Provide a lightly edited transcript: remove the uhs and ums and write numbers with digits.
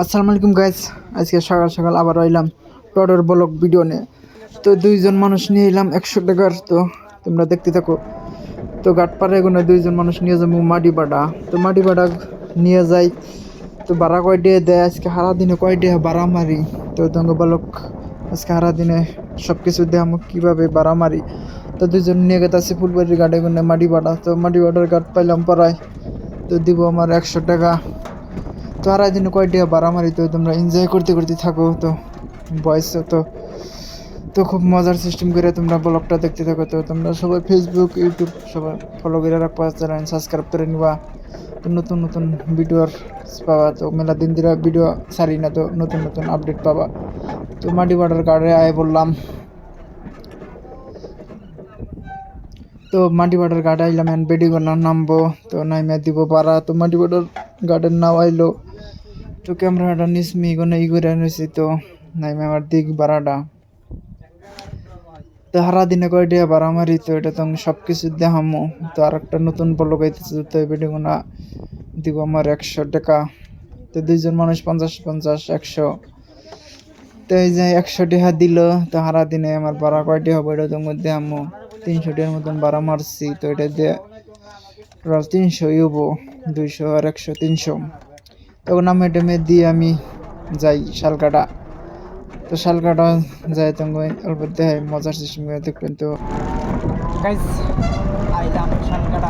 আসসালামু আলাইকুম গাইস। আজকে সকাল সকাল আবার আইলাম টডর ব্লগ ভিডিও নিয়ে। তো দুইজন মানুষ নিয়ে এলাম 100 টাকার। তো তোমরা দেখতে থাকো। তো ঘাটপাড়া এগুলো দুইজন মানুষ নিয়ে যাবো মাটিবাড়া। তো মাটিবাড়া নিয়ে যাই। তো ভাড়া কয়টে দেয় আজকে সারা দিনে কয়টে ভাড়া মারি। তো তোমাকে ব্লগ আজকে সারা দিনে সব কিছু দেখাম কীভাবে ভাড়া মারি। তো দুইজন নিয়ে গেছে ফুলবাড়ির ঘাটে এগুলো মাটিবাড়া। তো মাটিবাড়ার ঘাট পাইলাম পাড়ায়। তো দিব আমার 100 টাকা। তো আর দিন কয়টা বাড়ামারি। তো তোমরা এনজয় করতে করতে থাকো। তো বয়স তো তো খুব মজার সিস্টেম করে তোমরা ব্লগটা দেখতে থাকো। তো তোমরা সবাই ফেসবুক ইউটিউব সবাই ফলো করে রাখবা, চ্যানেল সাবস্ক্রাইব করে নিবা। তো নতুন নতুন ভিডিওর পাবা। তো মেলা দিন ধরে ভিডিও ছাড়ি না, তো নতুন নতুন আপডেট পাবা। তো মাটিবাড়ার গাড়ে আয় বললাম। তো মাটিবাড়ার গাড়ি আইলাম এখন বেডিগোনা নামবো। তো নাইমে দিব পাড়া। তো মাটিবাড়ার গার্ডেন নাও আইলো। তো ক্যামেরাটা নিসমি কোনো ই করে নিয়েছি। তো নাইমে আমার দিক বাড়াটা। তো সারা দিনে কয়টা ভাড়া মারি। তো এটা তো আমি সব কিছু দেখামো। তো আর একটা নতুন ব্লগ আইতেছে। তো এই বেডিগোনা দিব আমার 100 টাকা। তো দুইজন মানুষ 50 100। তো এই যে 100 টাকা দিল। তো সারা দিনে আমার ভাড়া কয়টা হবে এটা তো মধ্যে আমি 300 টাকার মতন ভাড়া মারছি। তো এটা দিয়ে 300 হবো, 200 আর 100 300। তখন আমি এটা দিয়ে আমি যাই শালকাটা। তো শালকাটা যাই তো অল্প দেখাই মজার সিস্টেম করে দেখবেন। তো গাইজ আইলাম শালকাটা।